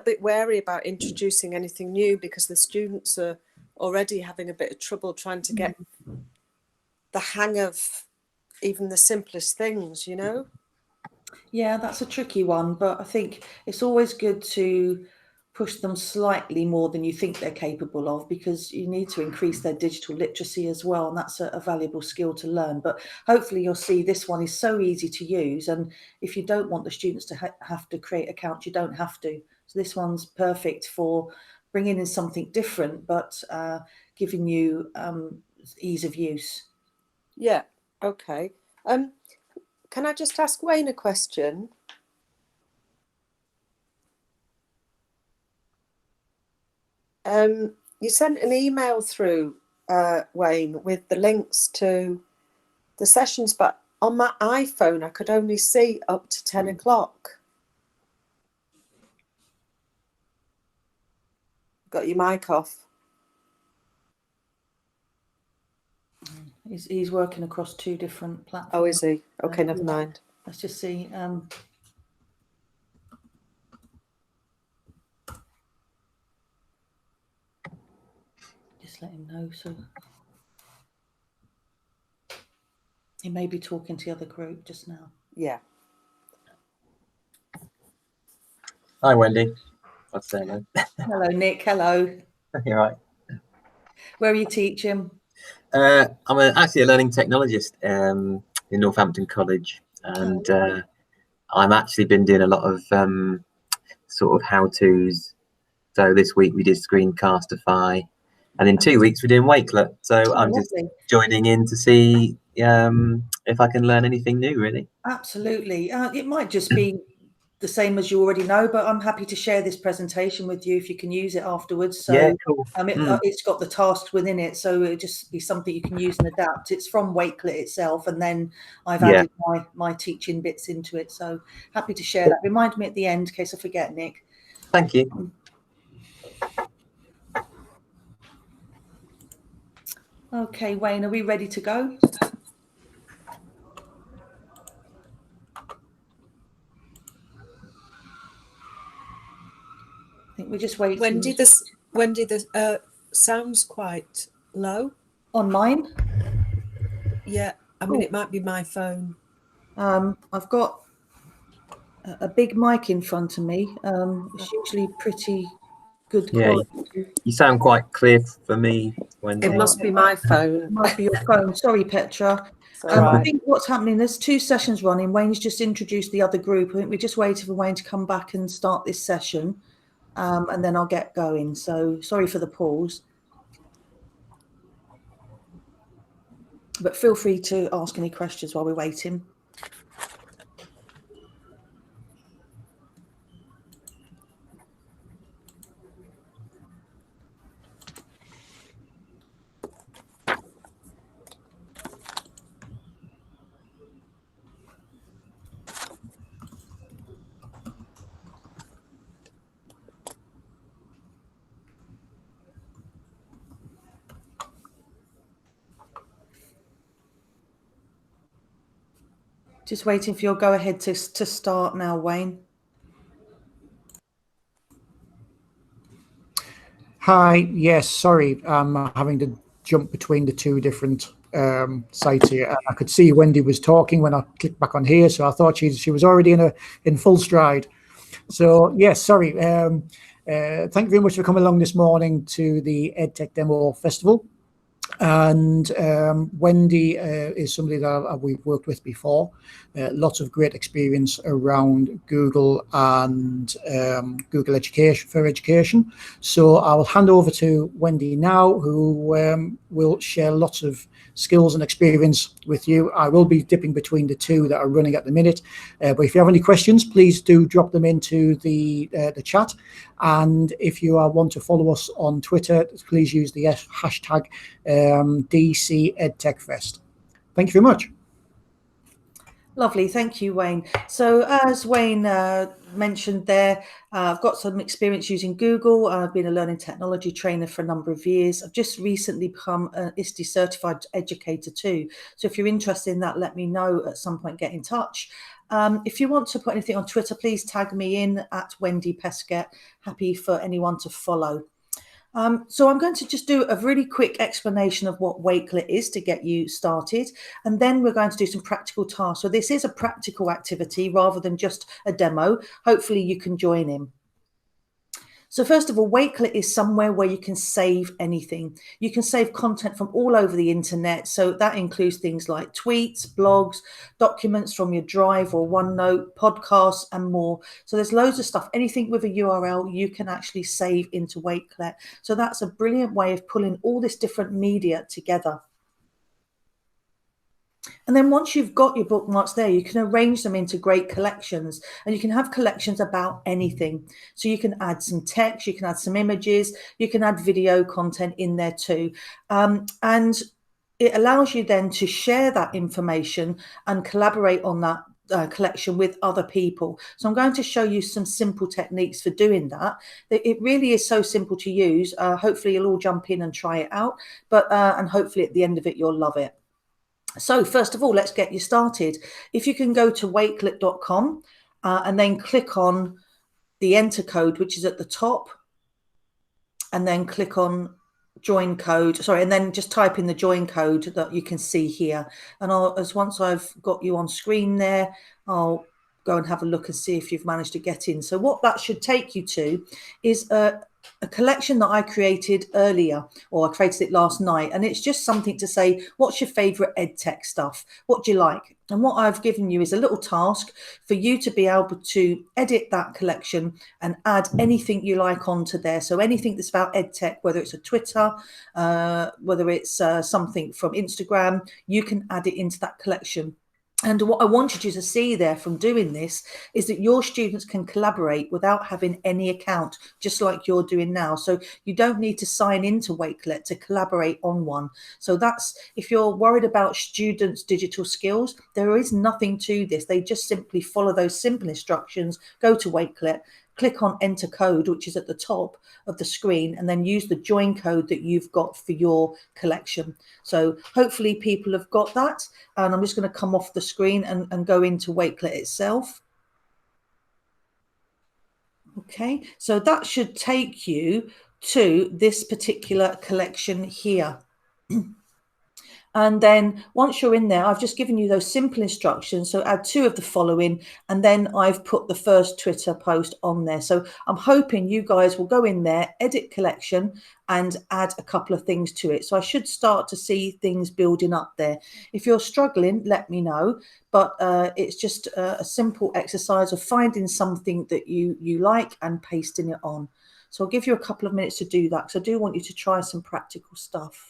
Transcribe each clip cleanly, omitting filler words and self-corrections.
bit wary about introducing anything new because the students are already having a bit of trouble trying to get the hang of even the simplest things, you know? Yeah, that's a tricky one, but I think it's always good to push them slightly more than you think they're capable of, because you need to increase their digital literacy as well, and that's a valuable skill to learn. But hopefully you'll see this one is so easy to use, and if you don't want the students to have to create accounts, you don't have to. So this one's perfect for bringing in something different, but giving you ease of use. Yeah, okay. Can I just ask Wayne a question? You sent an email through, Wayne, with the links to the sessions, but on my iPhone I could only see up to 10 o'clock. Got your mic off. He's working across 2 different platforms. Oh, is he? Okay, never mind. Let's just see. Just let him know. So he may be talking to the other group just now. Yeah. Hi, Wendy. What's that name? Hello, Nick. Hello. You're right. Where are you teaching? I'm actually a learning technologist in Northampton College, and I've actually been doing a lot of sort of how-tos. So this week we did Screencastify, and in 2 weeks we're doing Wakelet. So I'm just joining in to see if I can learn anything new, really. Absolutely. It might just be the same as you already know, but I'm happy to share this presentation with you if you can use it afterwards. So yeah, cool. It's got the tasks within it, so it'll just be something you can use and adapt. It's from Wakelet itself, and then I've added my teaching bits into it. So happy to share that. Remind me at the end in case I forget, Nick. Thank you. Okay, Wayne, are we ready to go? I think we're just waiting. Wendy, the sound's quite low. On mine? Yeah, I mean, it might be my phone. I've got a big mic in front of me. It's usually pretty good quality. You sound quite clear for me, Wendy. It must be my phone. It might be your phone. Sorry, Petra. I think what's happening, there's 2 sessions running. Wayne's just introduced the other group. I think we're just waiting for Wayne to come back and start this session. And then I'll get going. So sorry for the pause. But feel free to ask any questions while we're waiting. Just waiting for your go ahead to start now, Wayne. Hi, yes, sorry, I'm having to jump between the 2 different sites here. And I could see Wendy was talking when I clicked back on here, so I thought she was already in full stride. So yes, sorry. Thank you very much for coming along this morning to the EdTech Demo Festival. And Wendy is somebody that we've worked with before. Lots of great experience around Google and Google Education for education. So I will hand over to Wendy now, who will share lots of skills and experience with you. I will be dipping between the 2 that are running at the minute. But if you have any questions, please do drop them into the chat. And if you want to follow us on Twitter, please use the hashtag DCEdTechFest. Thank you very much. Lovely, thank you, Wayne. So as Wayne mentioned there, I've got some experience using Google. I've been a learning technology trainer for a number of years. I've just recently become an ISTE certified educator too. So if you're interested in that, let me know at some point, get in touch. If you want to put anything on Twitter, please tag me in at Wendy Peskett. Happy for anyone to follow. So I'm going to just do a really quick explanation of what Wakelet is to get you started, and then we're going to do some practical tasks. So this is a practical activity rather than just a demo. Hopefully you can join in. So first of all, Wakelet is somewhere where you can save anything. You can save content from all over the internet. So that includes things like tweets, blogs, documents from your Drive or OneNote, podcasts, and more. So there's loads of stuff. Anything with a URL, you can actually save into Wakelet. So that's a brilliant way of pulling all this different media together. And then once you've got your bookmarks there, you can arrange them into great collections, and you can have collections about anything. So you can add some text, you can add some images, you can add video content in there too. And it allows you then to share that information and collaborate on that collection with other people. So I'm going to show you some simple techniques for doing that. It really is so simple to use. Hopefully you'll all jump in and try it out, and hopefully at the end of it, you'll love it. So first of all, let's get you started. If you can go to wakelet.com and then click on the enter code, which is at the top, and then click on join code, and then just type in the join code that you can see here. And once I've got you on screen there, I'll go and have a look and see if you've managed to get in. So what that should take you to is a collection that I created earlier, or I created it last night, and it's just something to say, what's your favorite EdTech stuff? What do you like? And what I've given you is a little task for you to be able to edit that collection and add anything you like onto there. So anything that's about EdTech, whether it's a Twitter, whether it's something from Instagram, you can add it into that collection. And what I wanted you to see there from doing this is that your students can collaborate without having any account, just like you're doing now. So you don't need to sign into Wakelet to collaborate on one. So that's, if you're worried about students' digital skills, there is nothing to this. They just simply follow those simple instructions, go to Wakelet, click on enter code, which is at the top of the screen, and then use the join code that you've got for your collection. So hopefully people have got that. And I'm just going to come off the screen and go into Wakelet itself. Okay, so that should take you to this particular collection here. And then once you're in there, I've just given you those simple instructions. So add 2 of the following, and then I've put the first Twitter post on there. So I'm hoping you guys will go in there, edit collection, and add a couple of things to it. So I should start to see things building up there. If you're struggling, let me know. But it's just a simple exercise of finding something that you like and pasting it on. So I'll give you a couple of minutes to do that, because I do want you to try some practical stuff.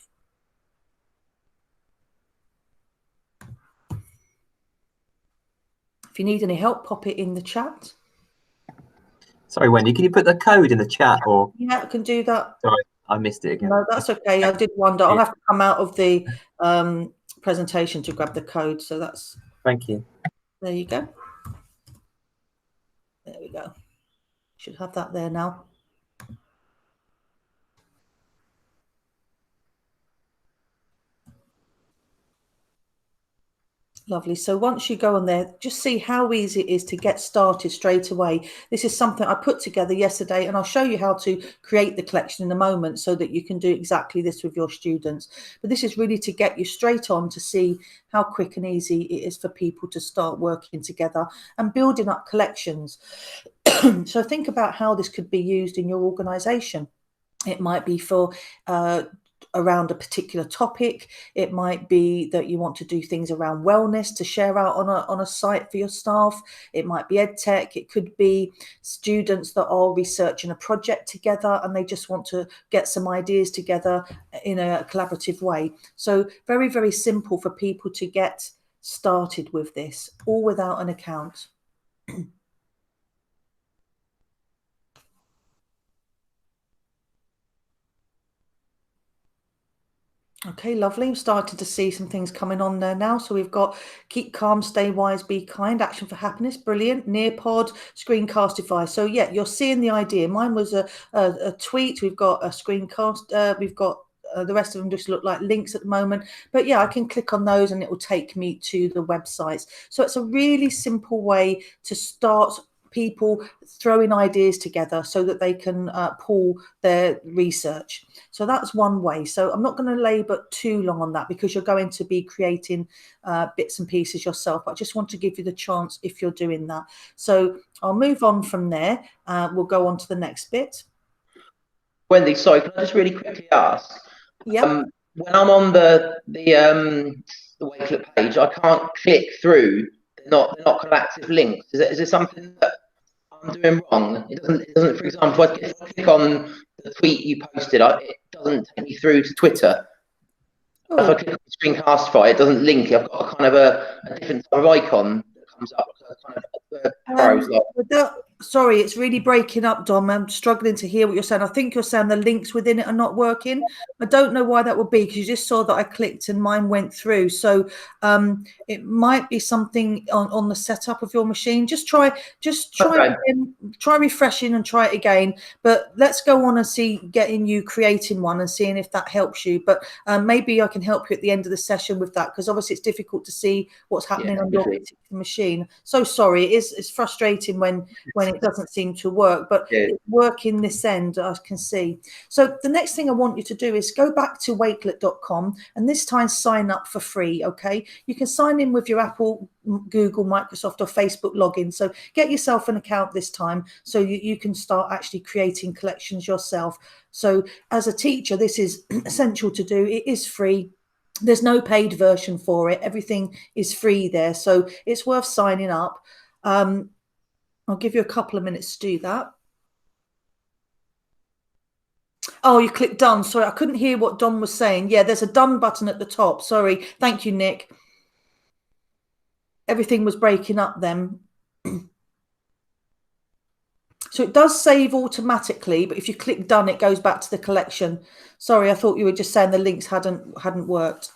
If you need any help, pop it in the chat. Sorry, Wendy, can you put the code in the chat? Or Yeah, I can do that. sorry, I missed it again. No, that's okay. I did wonder. I'll have to come out of the presentation to grab the code. So that's. Thank you. There you go. There we go. Should have that there now. Lovely. So once you go on there, just see how easy it is to get started straight away. This is something I put together yesterday, and I'll show you how to create the collection in a moment so that you can do exactly this with your students. But this is really to get you straight on to see how quick and easy it is for people to start working together and building up collections. So think about how this could be used in your organization. It might be for around a particular topic. It might be that you want to do things around wellness to share out on a site for your staff. It might be EdTech. It could be students that are researching a project together and they just want to get some ideas together in a collaborative way. So very, very simple for people to get started with this, all without an account. Okay, lovely. I'm starting to see some things coming on there now. So we've got keep calm, stay wise, be kind, action for happiness. Brilliant. Nearpod, screencastify. So yeah, you're seeing the idea. Mine was a tweet. We've got a screencast. We've got the rest of them just look like links at the moment. But yeah, I can click on those and it will take me to the websites. So it's a really simple way to start people throwing ideas together so that they can pull their research. So that's one way. So I'm not going to labour too long on that because you're going to be creating bits and pieces yourself. But I just want to give you the chance if you're doing that. So I'll move on from there. We'll go on to the next bit. Wendy, sorry, can I just really quickly ask? Yeah. When I'm on the Wakelet page, I can't click through. They're not kind of active links. Is there something that I'm doing wrong? It doesn't. For example, if I click on the tweet you posted, it doesn't take me through to Twitter. Oh. If I click on Screencastify, it doesn't link. I've got a kind of a different type of icon that comes up. Kind of arrows like. Sorry, it's really breaking up, Dom. I'm struggling to hear what you're saying. I think you're saying the links within it are not working. I don't know why that would be because you just saw that I clicked and mine went through. So it might be something on the setup of your machine. Just try Okay. again, try refreshing and try it again. But let's go on and see getting you creating one and seeing if that helps you. But maybe I can help you at the end of the session with that because obviously it's difficult to see what's happening on your particular machine. So sorry, it's frustrating when it doesn't seem to work, but it's working this end, I can see. So the next thing I want you to do is go back to wakelet.com and this time sign up for free, okay? You can sign in with your Apple, Google, Microsoft or Facebook login. So get yourself an account this time so you can start actually creating collections yourself. So as a teacher, this is essential to do. It is free. There's no paid version for it. Everything is free there. So it's worth signing up. I'll give you a couple of minutes to do that. Oh, you clicked done. Sorry, I couldn't hear what Don was saying. Yeah, there's a done button at the top. Sorry. Thank you, Nick. Everything was breaking up then. So it does save automatically, but if you click done, it goes back to the collection. Sorry, I thought you were just saying the links hadn't worked.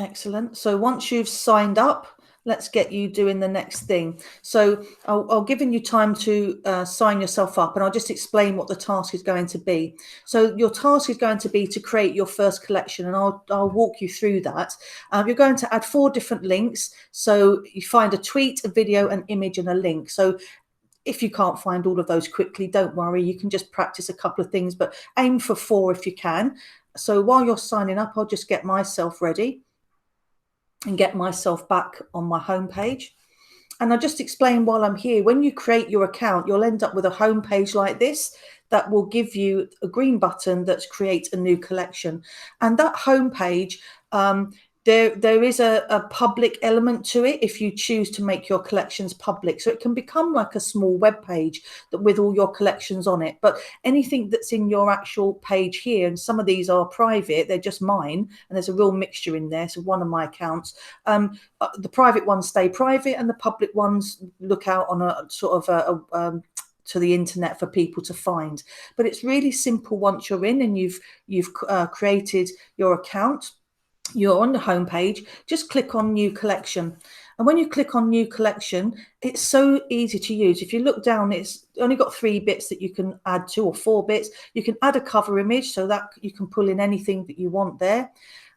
Excellent. So once you've signed up, let's get you doing the next thing. So I'll give you time to sign yourself up and I'll just explain what the task is going to be. So your task is going to be to create your first collection and I'll walk you through that. You're going to add 4 different links. So you find a tweet, a video, an image and a link. So if you can't find all of those quickly, don't worry. You can just practice a couple of things, but aim for 4 if you can. So while you're signing up, I'll just get myself ready and get myself back on my home page. And I'll just explain while I'm here, when you create your account, you'll end up with a home page like this that will give you a green button that's create a new collection. And that home page, there is a public element to it if you choose to make your collections public. So it can become like a small web page with all your collections on it. But anything that's in your actual page here, and some of these are private, they're just mine, and there's a real mixture in there. So one of my accounts, the private ones stay private and the public ones look out on a sort of to the internet for people to find. But it's really simple once you're in and you've created your account. You're on the home page, just click on new collection. And when you click on new collection, it's so easy to use. If you look down, it's only got 3 bits that you can add to, or 4 bits. You can add a cover image so that you can pull in anything that you want there.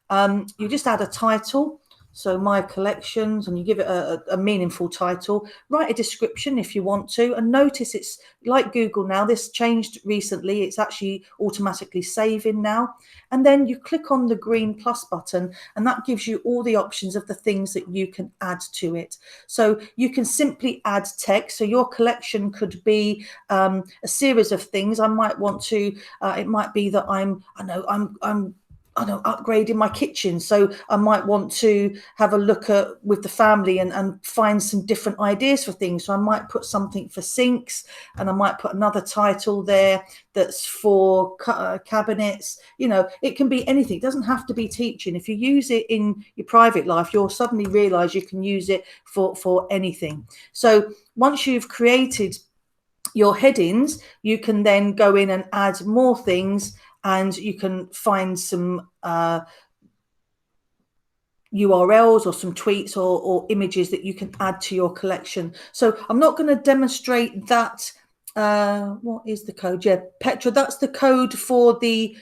You just add a title. So my collections, and you give it a meaningful title. Write a description if you want to, and notice it's like Google now. This changed recently. It's actually automatically saving now. And then you click on the green plus button, and that gives you all the options of the things that you can add to it. So you can simply add text. So your collection could be a series of things. I might want to. It might be that I'm upgrading my kitchen. So I might want to have a look at with the family and find some different ideas for things. So I might put something for sinks, and I might put another title there that's for cabinets. You know, it can be anything. It doesn't have to be teaching. If you use it in your private life, you'll suddenly realize you can use it for anything. So once you've created your headings, you can then go in and add more things, and you can find some URLs or some tweets or images that you can add to your collection. So I'm not going to demonstrate that. What is the code? Yeah, Petra, that's the code for the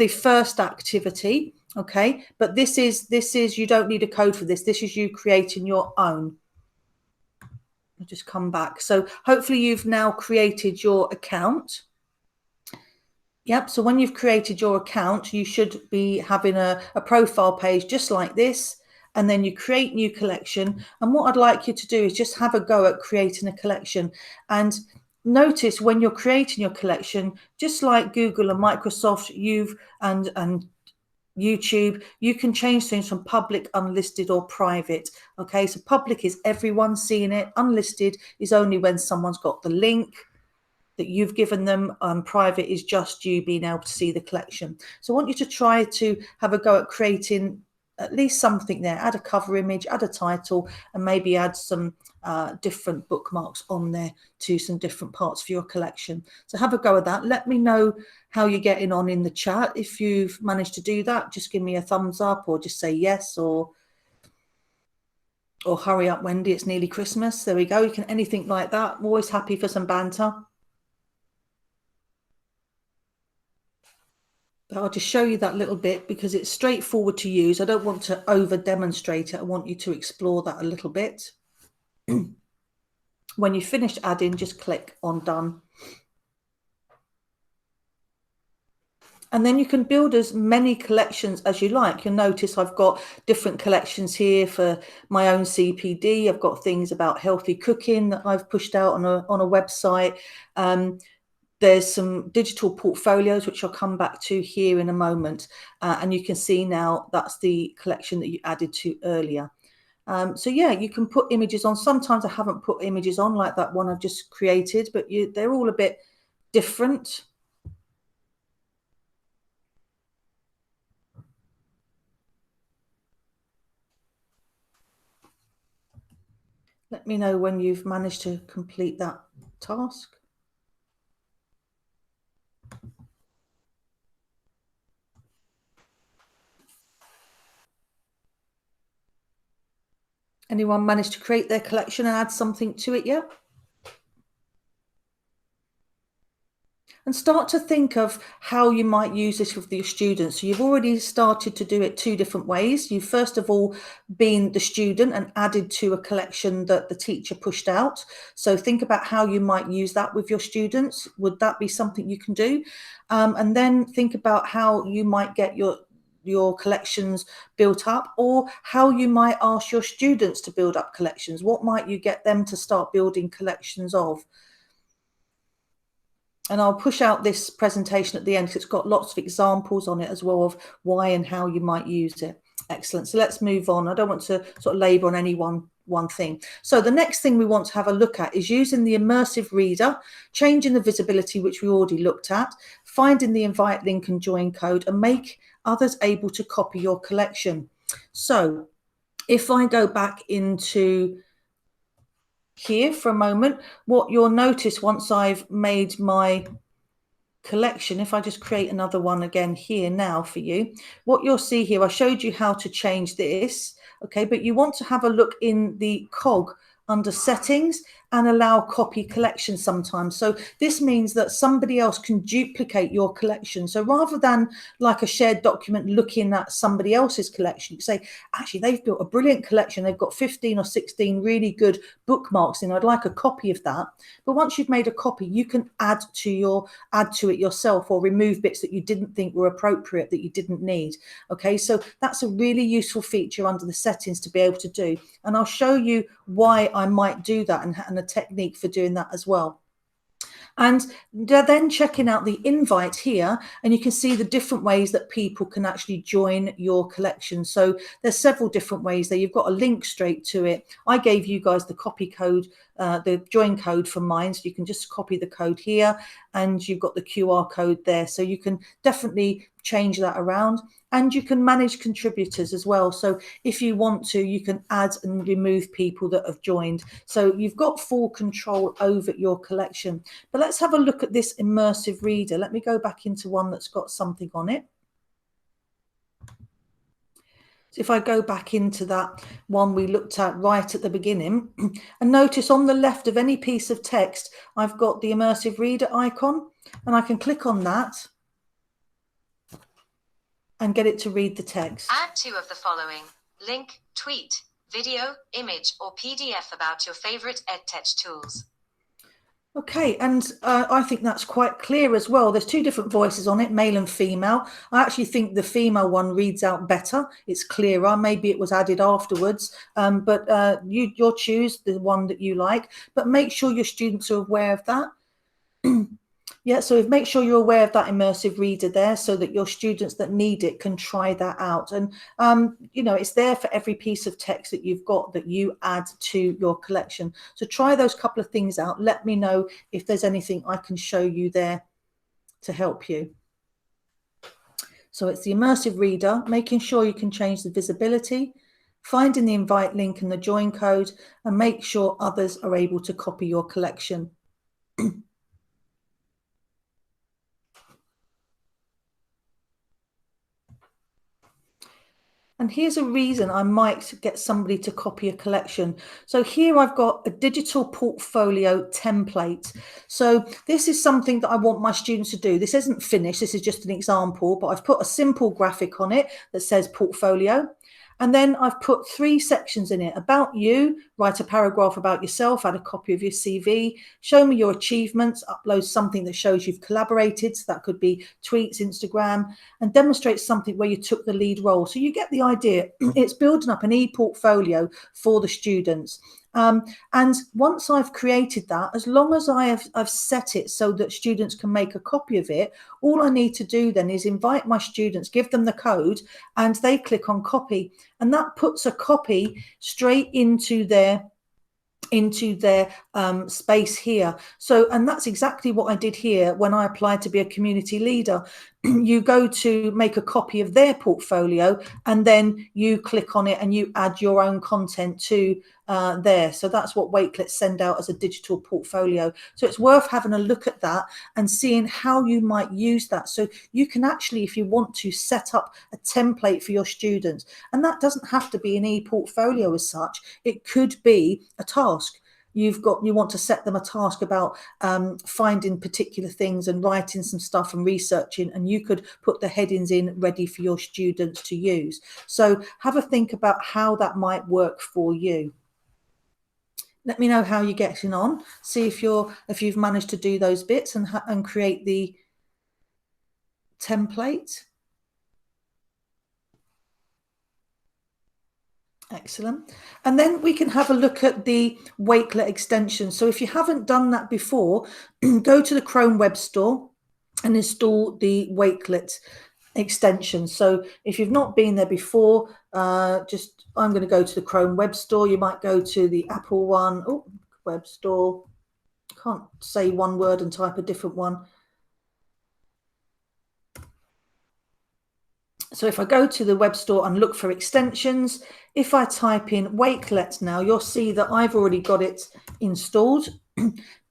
first activity. Okay, but this is you don't need a code for this. This is you creating your own. I'll just come back. So hopefully you've now created your account. Yep, so when you've created your account, you should be having a profile page just like this, and then you create new collection. And what I'd like you to do is just have a go at creating a collection. And notice when you're creating your collection, just like Google and Microsoft, and YouTube, you can change things from public, unlisted, or private. Okay, so public is everyone seeing it. Unlisted is only when someone's got the link that you've given them. Private is just you being able to see the collection. So I want you to try to have a go at creating at least something there. Add a cover image, add a title, and maybe add some different bookmarks on there to some different parts for your collection. So have a go at that. Let me know how you're getting on in the chat. If you've managed to do that, just give me a thumbs up, or just say yes, or hurry up, Wendy, it's nearly Christmas. There we go. You can anything like that. I'm always happy for some banter. But I'll just show you that little bit because it's straightforward to use. I don't want to over demonstrate it. I want you to explore that a little bit. When you've finished adding, just click on done. And then you can build as many collections as you like. You'll notice I've got different collections here for my own CPD. I've got things about healthy cooking that I've pushed out on a website. There's some digital portfolios, which I'll come back to here in a moment. And you can see now that's the collection that you added to earlier. So yeah, you can put images on. Sometimes I haven't put images on, like that one I've just created, but they're all a bit different. Let me know when you've managed to complete that task. Anyone managed to create their collection and add something to it yet? And start to think of how you might use this with your students. So you've already started to do it two different ways. You've first of all been the student and added to a collection that the teacher pushed out. So think about how you might use that with your students. Would that be something you can do? And then think about how you might get your collections built up, or how you might ask your students to build up collections. What might you get them to start building collections of? And I'll push out this presentation at the end because it's got lots of examples on it as well of why and how you might use it. Excellent. So let's move on. I don't want to sort of labour on any one thing. So the next thing we want to have a look at is using the immersive reader, changing the visibility, which we already looked at, finding the invite link and join code, and make others able to copy your collection. So if I go back into here for a moment, what you'll notice once I've made my collection, if I just create another one again here now for you, what you'll see here, I showed you how to change this, okay, but you want to have a look in the cog under settings and allow copy collection sometimes. So this means that somebody else can duplicate your collection. So rather than like a shared document looking at somebody else's collection, you say, actually, they've built a brilliant collection. They've got 15 or 16 really good bookmarks in. I'd like a copy of that. But once you've made a copy, you can add to it yourself, or remove bits that you didn't think were appropriate, that you didn't need. Okay, so that's a really useful feature under the settings to be able to do. And I'll show you why I might do that and a technique for doing that as well. And then checking out the invite here, and you can see the different ways that people can actually join your collection. So there's several different ways there. You've got a link straight to it. I gave you guys the copy code the join code for mine. So you can just copy the code here, and you've got the QR code there. So you can definitely change that around, and you can manage contributors as well. So if you want to, you can add and remove people that have joined. So you've got full control over your collection. But let's have a look at this immersive reader. Let me go back into one that's got something on it. So if I go back into that one we looked at right at the beginning, and notice on the left of any piece of text, I've got the immersive reader icon, and I can click on that and get it to read the text. Add 2 of the following: link, tweet, video, image, or PDF about your favorite EdTech tools. Okay, and I think that's quite clear as well. There's 2 different voices on it, male and female. I actually think the female one reads out better. It's clearer. Maybe it was added afterwards, but you'll choose the one that you like. But make sure your students are aware of that. Yeah, so make sure you're aware of that immersive reader there, so that your students that need it can try that out. And, you know, it's there for every piece of text that you've got that you add to your collection. So try those couple of things out. Let me know if there's anything I can show you there to help you. So it's the immersive reader, making sure you can change the visibility, finding the invite link and the join code, and make sure others are able to copy your collection. And here's a reason I might get somebody to copy a collection. So here I've got a digital portfolio template. So this is something that I want my students to do. This isn't finished. This is just an example, but I've put a simple graphic on it that says portfolio. And then I've put 3 sections in it. About you, write a paragraph about yourself, add a copy of your CV, show me your achievements, upload something that shows you've collaborated. So that could be tweets, Instagram, and demonstrate something where you took the lead role. So you get the idea. It's building up an e-portfolio for the students. And once I've created that, as long as I've set it so that students can make a copy of it, all I need to do then is invite my students, give them the code, and they click on copy. And that puts a copy straight into their space here. So, and that's exactly what I did here when I applied to be a community leader. You go to make a copy of their portfolio, and then you click on it and you add your own content to there. So that's what Wakelet send out as a digital portfolio. So it's worth having a look at that and seeing how you might use that. So you can actually, if you want to, set up a template for your students. And that doesn't have to be an e-portfolio as such. It could be a task. You want to set them a task about finding particular things and writing some stuff and researching, and you could put the headings in ready for your students to use. So have a think about how that might work for you. Let me know how you're getting on. See if you've managed to do those bits and create the template. Excellent. And then we can have a look at the Wakelet extension. So if you haven't done that before, go to the Chrome Web Store and install the Wakelet extension. So if you've not been there before, I'm going to go to the Chrome Web Store. You might go to the Apple one. Oh, Web Store. Can't say one word and type a different one. So if I go to the web store and look for extensions, if I type in Wakelet now, you'll see that I've already got it installed,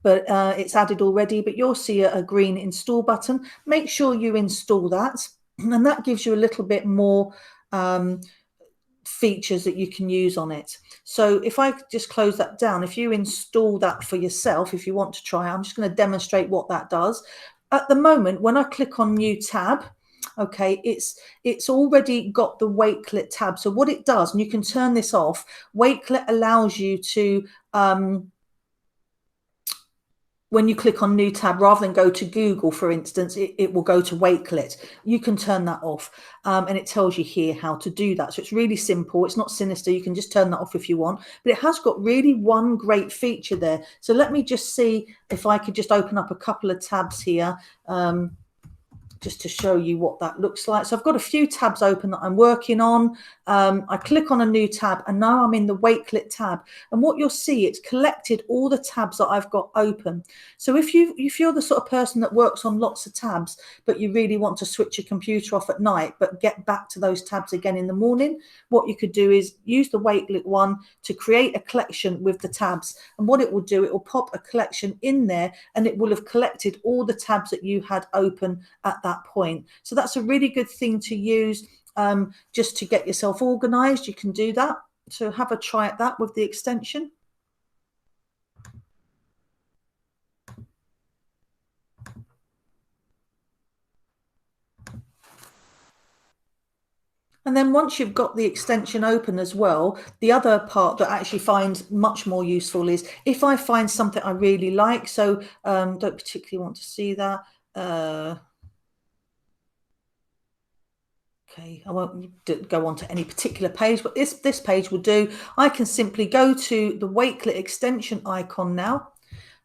but it's added already, but you'll see a green install button. Make sure you install that, and that gives you a little bit more features that you can use on it. So if I just close that down, if you install that for yourself, if you want to try, I'm just going to demonstrate what that does. At the moment, when I click on New Tab, okay, it's already got the Wakelet tab. So what it does, and you can turn this off, Wakelet allows you to, when you click on new tab, rather than go to Google, for instance, it will go to Wakelet. You can turn that off, and it tells you here how to do that. So it's really simple. It's not sinister. You can just turn that off if you want, but it has got really one great feature there. So let me just see if I could just open up a couple of tabs here, just to show you what that looks like. So I've got a few tabs open that I'm working on. I click on a new tab, and now I'm in the Wakelet tab. And what you'll see, it's collected all the tabs that I've got open. So if you're the sort of person that works on lots of tabs, but you really want to switch your computer off at night, but get back to those tabs again in the morning, what you could do is use the Wakelet one to create a collection with the tabs. And what it will do, it will pop a collection in there, and it will have collected all the tabs that you had open at that point. So that's a really good thing to use just to get yourself organized. You can do that. So have a try at that with the extension. And then once you've got the extension open as well, the other part that I actually find much more useful is if I find something I really like, so don't particularly want to see that. Okay, I won't go on to any particular page, but this page will do. I can simply go to the Wakelet extension icon now,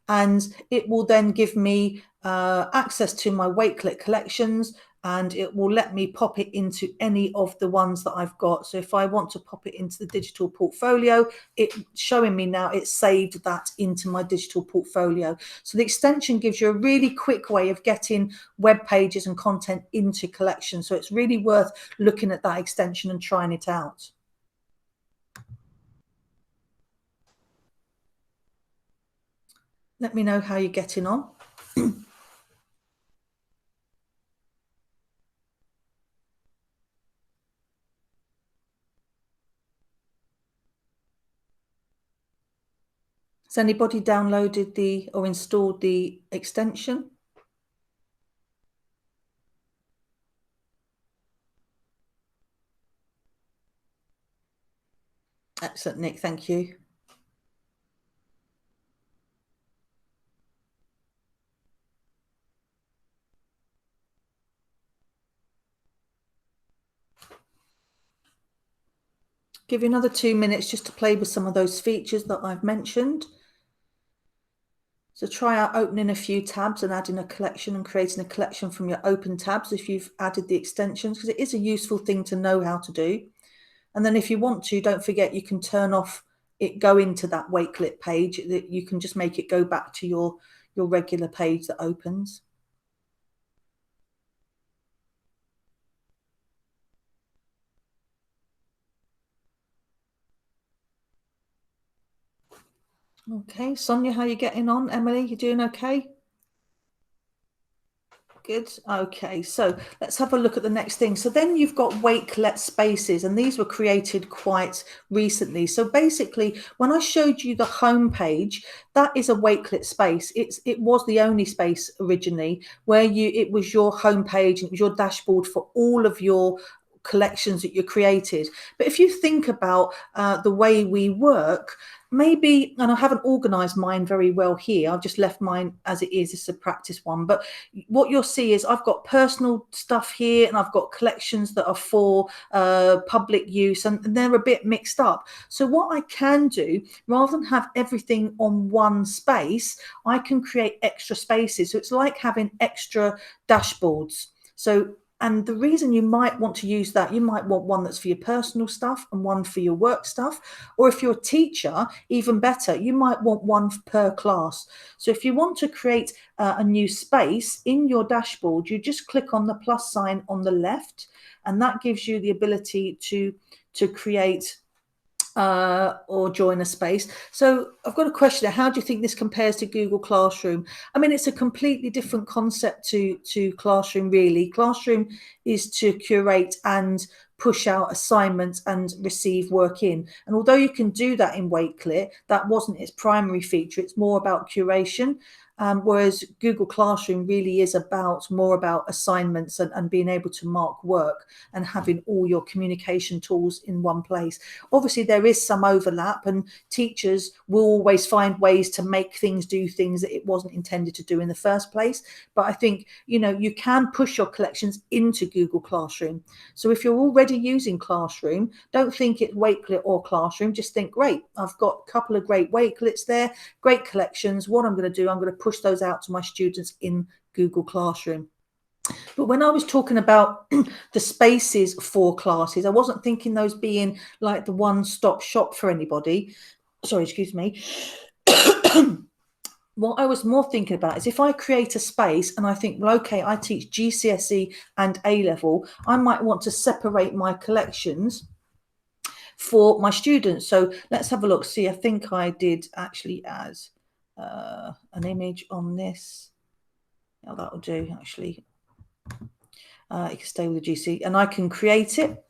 and it will then give me access to my Wakelet collections, and it will let me pop it into any of the ones that I've got. So if I want to pop it into the digital portfolio, it's showing me now it's saved that into my digital portfolio. So the extension gives you a really quick way of getting web pages and content into collections. So it's really worth looking at that extension and trying it out. Let me know how you're getting on. Has anybody downloaded or installed the extension? Excellent, Nick, thank you. Give you another 2 minutes just to play with some of those features that I've mentioned. So try out opening a few tabs and adding a collection and creating a collection from your open tabs if you've added the extensions, because it is a useful thing to know how to do. And then if you want to, don't forget you can turn off it going to that Wakelet page, that you can just make it go back to your regular page that opens. Okay, Sonia, how are you getting on? Emily, you doing okay? Good. Okay, so let's have a look at the next thing. So then you've got Wakelet spaces, and these were created quite recently. So basically, when I showed you the home page, that is a Wakelet space. It was the only space originally where it was your home page, and it was your dashboard for all of your collections that you created. But if you think about the way we work, maybe, and I haven't organized mine very well here, I've just left mine as it is. It's a practice one, but what you'll see is I've got personal stuff here, and I've got collections that are for public use, and they're a bit mixed up. So what I can do, rather than have everything on one space, I can create extra spaces. So it's like having extra dashboards. And the reason you might want to use that, you might want one that's for your personal stuff and one for your work stuff. Or if you're a teacher, even better, you might want one per class. So if you want to create a new space in your dashboard, you just click on the plus sign on the left, and that gives you the ability to create or join a space. So I've got a question there. How do you think this compares to Google Classroom? I mean, it's a completely different concept to Classroom, really. Classroom is to curate and push out assignments and receive work in. And although you can do that in Wakelet, that wasn't its primary feature. It's more about curation. Whereas Google Classroom really is more about assignments and being able to mark work and having all your communication tools in one place. Obviously, there is some overlap, and teachers will always find ways to make things do things that it wasn't intended to do in the first place. But I think, you can push your collections into Google Classroom. So if you're already using Classroom, don't think it's Wakelet or Classroom. Just think, great, I've got a couple of great Wakelets there, great collections. What I'm going to do, I'm going to push those out to my students in Google Classroom. But when I was talking about the spaces for classes, I wasn't thinking those being like the one-stop shop for anybody. Sorry, excuse me. What I was more thinking about is if I create a space and I think, well, okay, I teach GCSE and A-level, I might want to separate my collections for my students. So let's have a look. See, I think I did actually add an image on this. Now that will do, actually. You can stay with the GC and I can create it.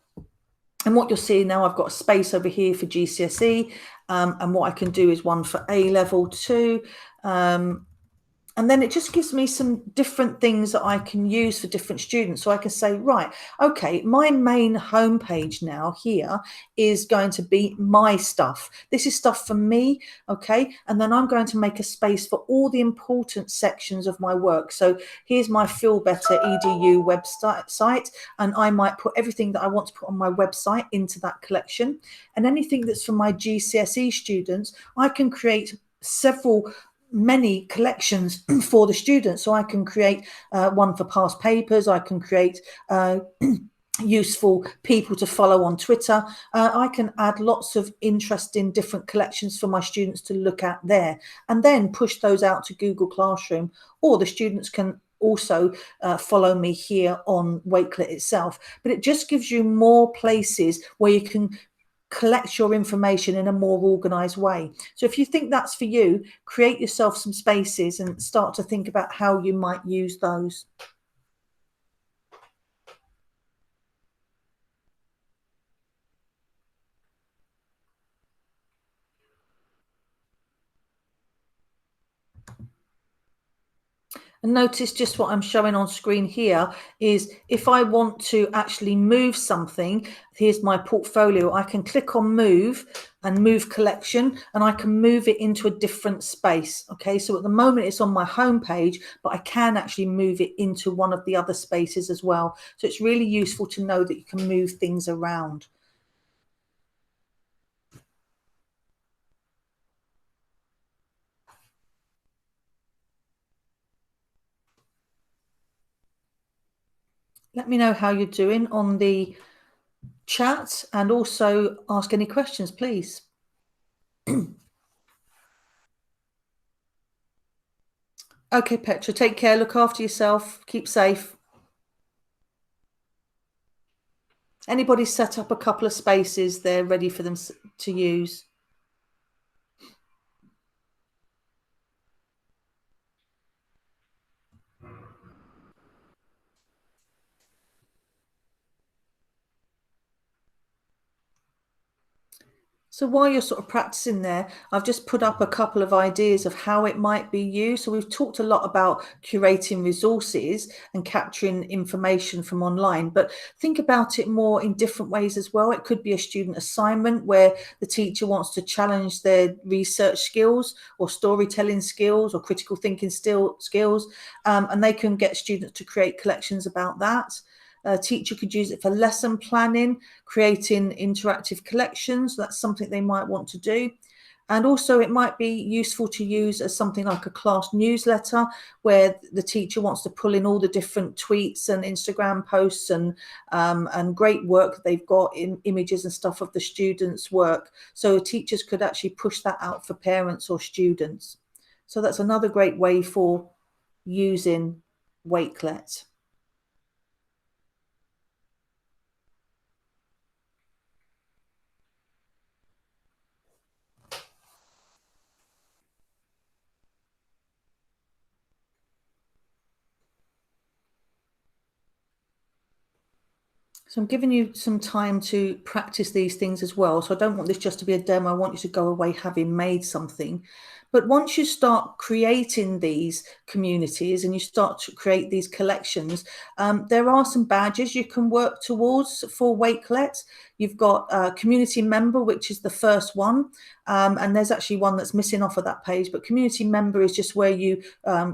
And what you'll see now, I've got a space over here for GCSE, and what I can do is one for A-level too. And then it just gives me some different things that I can use for different students. So I can say, right, okay, my main homepage now here is going to be my stuff. This is stuff for me, okay? And then I'm going to make a space for all the important sections of my work. So here's my Feel Better EDU website, and I might put everything that I want to put on my website into that collection. And anything that's for my GCSE students, I can create many collections for the students. So I can create one for past papers. I can create useful people to follow on Twitter. I can add lots of interesting different collections for my students to look at there, and then push those out to Google Classroom, or the students can also follow me here on Wakelet itself. But it just gives you more places where you can collect your information in a more organized way. So if you think that's for you, create yourself some spaces and start to think about how you might use those. And notice just what I'm showing on screen here is if I want to actually move something, here's my portfolio. I can click on move and move collection, and I can move it into a different space. Okay, so at the moment it's on my home page, but I can actually move it into one of the other spaces as well. So it's really useful to know that you can move things around. Let me know how you're doing on the chat, and also ask any questions, please. Okay, Petra, take care, look after yourself, keep safe. Anybody set up a couple of spaces there ready for them to use? So while you're sort of practicing there, I've just put up a couple of ideas of how it might be used. So we've talked a lot about curating resources and capturing information from online, but think about it more in different ways as well. It could be a student assignment where the teacher wants to challenge their research skills or storytelling skills or critical thinking skills, and they can get students to create collections about that. A teacher could use it for lesson planning, creating interactive collections. That's something they might want to do. And also it might be useful to use as something like a class newsletter where the teacher wants to pull in all the different tweets and Instagram posts and great work that they've got in images and stuff of the students' work. So teachers could actually push that out for parents or students. So that's another great way for using Wakelet. So I'm giving you some time to practice these things as well. So I don't want this just to be a demo. I want you to go away having made something. But once you start creating these communities and you start to create these collections, there are some badges you can work towards for Wakelet. You've got a community member, which is the first one. And there's actually one that's missing off of that page. But community member is just where you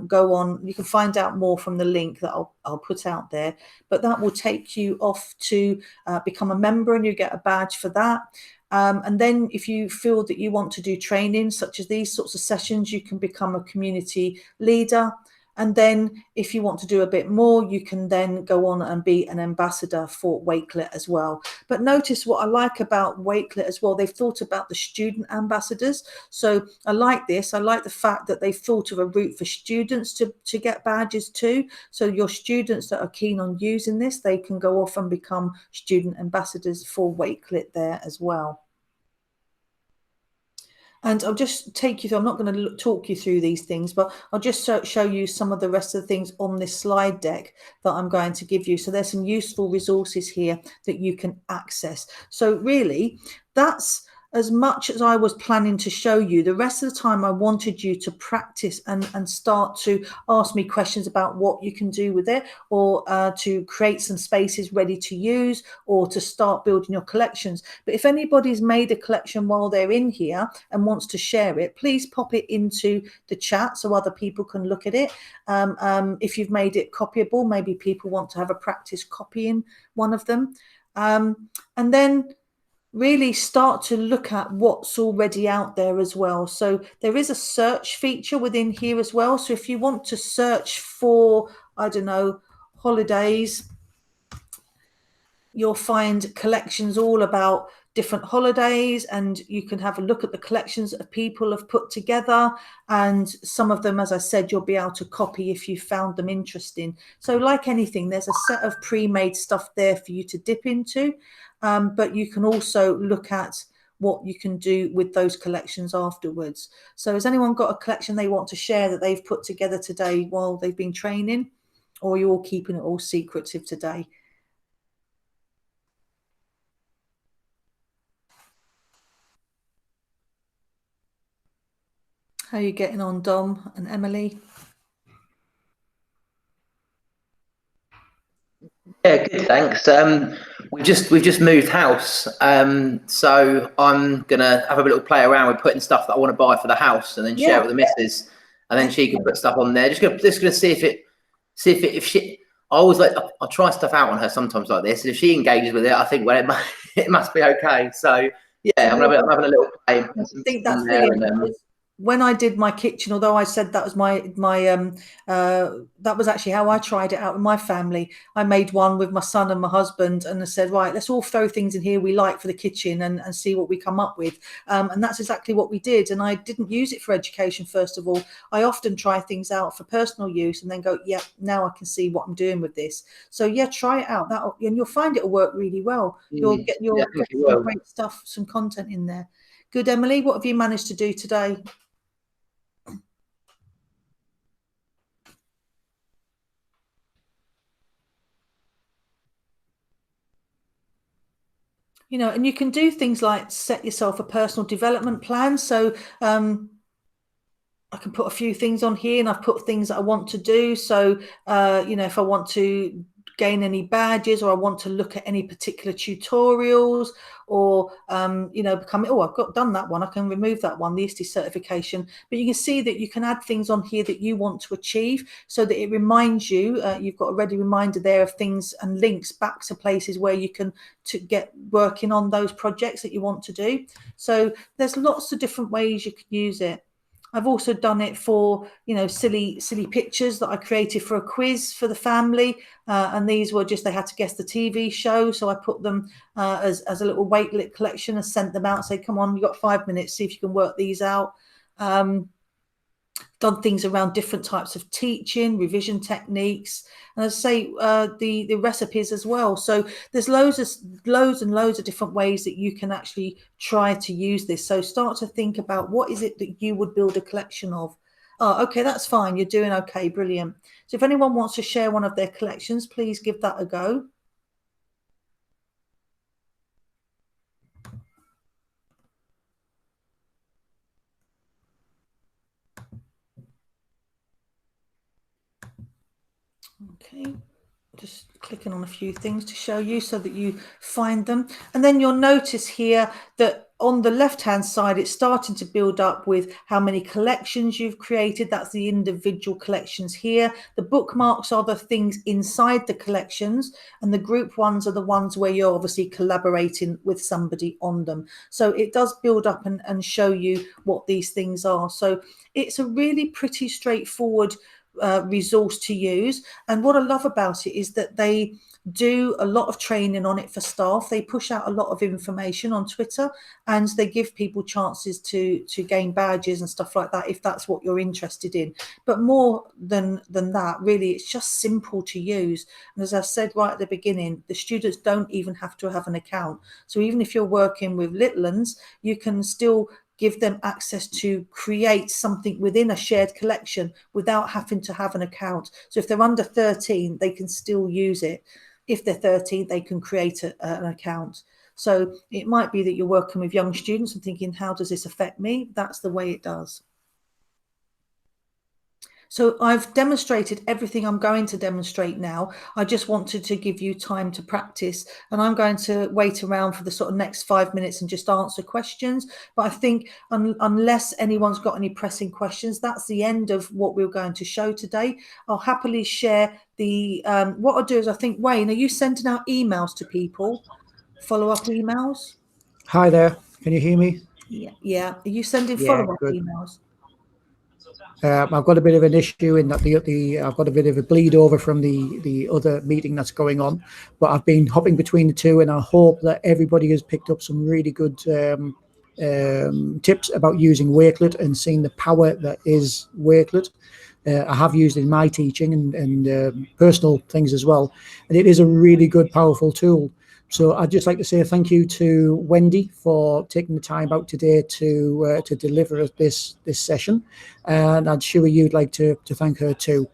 go on. You can find out more from the link that I'll put out there. But that will take you off to become a member, and you get a badge for that. And then if you feel that you want to do training such as these sorts of sessions, you can become a community leader. And then if you want to do a bit more, you can then go on and be an ambassador for Wakelet as well. But notice what I like about Wakelet as well, they've thought about the student ambassadors. So I like this. I like the fact that they've thought of a route for students to get badges too. So your students that are keen on using this, they can go off and become student ambassadors for Wakelet there as well. And I'll just take you through, I'm not going to talk you through these things, but I'll just show you some of the rest of the things on this slide deck that I'm going to give you. So there's some useful resources here that you can access. So really, that's as much as I was planning to show you. The rest of the time I wanted you to practice and start to ask me questions about what you can do with it, or to create some spaces ready to use, or to start building your collections. But if anybody's made a collection while they're in here and wants to share it, please pop it into the chat so other people can look at it. If you've made it copyable, maybe people want to have a practice copying one of them. And then really start to look at what's already out there as well. So there is a search feature within here as well. So if you want to search for, I don't know, holidays, you'll find collections all about different holidays, and you can have a look at the collections that people have put together, and some of them, as I said, you'll be able to copy if you found them interesting. So like anything, there's a set of pre-made stuff there for you to dip into, but you can also look at what you can do with those collections afterwards. So has anyone got a collection they want to share that they've put together today while they've been training, or are you all keeping it all secretive today? How are you getting on, Dom and Emily? Yeah, good, thanks. We've just moved house, so I'm gonna have a little play around with putting stuff that I want to buy for the house, and then share it with the missus, and then she can put stuff on there. Just gonna see if she. I always I try stuff out on her sometimes like this, and if she engages with it, I think, well, it must be okay. So yeah, I'm having a little play. I think that's really when I did my kitchen, although I said that was that was actually how I tried it out with my family. I made one with my son and my husband, and I said, right, let's all throw things in here we like for the kitchen and see what we come up with. And that's exactly what we did. And I didn't use it for education, first of all. I often try things out for personal use and then go, yeah, now I can see what I'm doing with this. So yeah, try it out. And you'll find it'll work really well. You'll get some great stuff, some content in there. Good, Emily, what have you managed to do today? You know, and you can do things like set yourself a personal development plan. So I can put a few things on here, and I've put things that I want to do. So, you know, if I want to gain any badges, or I want to look at any particular tutorials, or, you know, I've done that one. I can remove that one, the ISTE certification. But you can see that you can add things on here that you want to achieve, so that it reminds you, you've got a ready reminder there of things and links back to places where you can get working on those projects that you want to do. So there's lots of different ways you can use it. I've also done it for, you know, silly pictures that I created for a quiz for the family. And these were just, they had to guess the TV show. So I put them as a little Wakelet collection and sent them out. Say, come on, you've got 5 minutes, see if you can work these out. Done things around different types of teaching, revision techniques, and as I say, the recipes as well. So there's loads and loads of different ways that you can actually try to use this. So start to think about, what is it that you would build a collection of? Oh, okay, that's fine. You're doing okay, brilliant. So if anyone wants to share one of their collections, please give that a go. Okay, just clicking on a few things to show you so that you find them. And then you'll notice here that on the left hand side, it's starting to build up with how many collections you've created. That's the individual collections here. The bookmarks are the things inside the collections, and the group ones are the ones where you're obviously collaborating with somebody on them. So it does build up and show you what these things are. So it's a really pretty straightforward resource to use. And what I love about it is that they do a lot of training on it for staff. They push out a lot of information on Twitter, and they give people chances to gain badges and stuff like that if that's what you're interested in. But more than that, really, it's just simple to use. And as I said right at the beginning, the students don't even have to have an account. So even if you're working with little ones, you can still give them access to create something within a shared collection without having to have an account. So if they're under 13, they can still use it. If they're 13, they can create an account. So it might be that you're working with young students and thinking, how does this affect me? That's the way it does. So I've demonstrated everything I'm going to demonstrate now. I just wanted to give you time to practice, and I'm going to wait around for the sort of next 5 minutes and just answer questions. But I think unless anyone's got any pressing questions, that's the end of what we're going to show today. I'll happily share the, what I'll do is I think, Wayne, are you sending out emails to people? Follow-up emails? Hi there. Can you hear me? Yeah. Are you sending Yeah, follow-up good. emails? I've got a bit of an issue in that I've got a bit of a bleed over from the other meeting that's going on, but I've been hopping between the two, and I hope that everybody has picked up some really good tips about using Wakelet and seeing the power that is Wakelet. I have used it in my teaching and personal things as well, and it is a really good, powerful tool. So I'd just like to say thank you to Wendy for taking the time out today to deliver this session, and I'm sure you'd like to thank her too.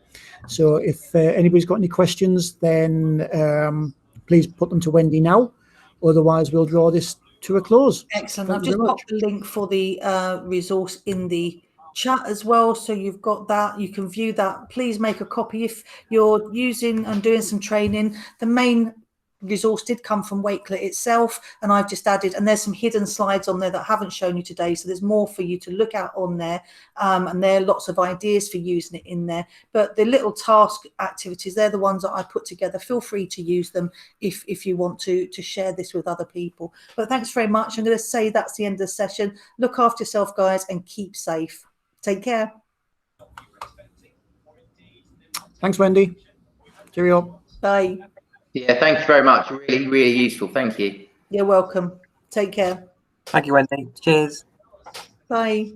So if anybody's got any questions, then please put them to Wendy now. Otherwise, we'll draw this to a close. Excellent. Thank I've you just very much. popped the link for the resource in the chat as well, so you've got that. You can view that. Please make a copy if you're using and doing some training. The main resource did come from Wakelet itself, and I've just added, and there's some hidden slides on there that I haven't shown you today, so there's more for you to look at on there, and there are lots of ideas for using it in there. But the little task activities, they're the ones that I put together. Feel free to use them if you want to share this with other people. But thanks very much. I'm going to say that's the end of the session. Look after yourself, guys, and keep safe. Take care. Thanks, Wendy. Cheerio. Bye. Yeah, thank you very much. Really, really useful. Thank you. You're welcome. Take care. Thank you, Wendy. Cheers. Bye.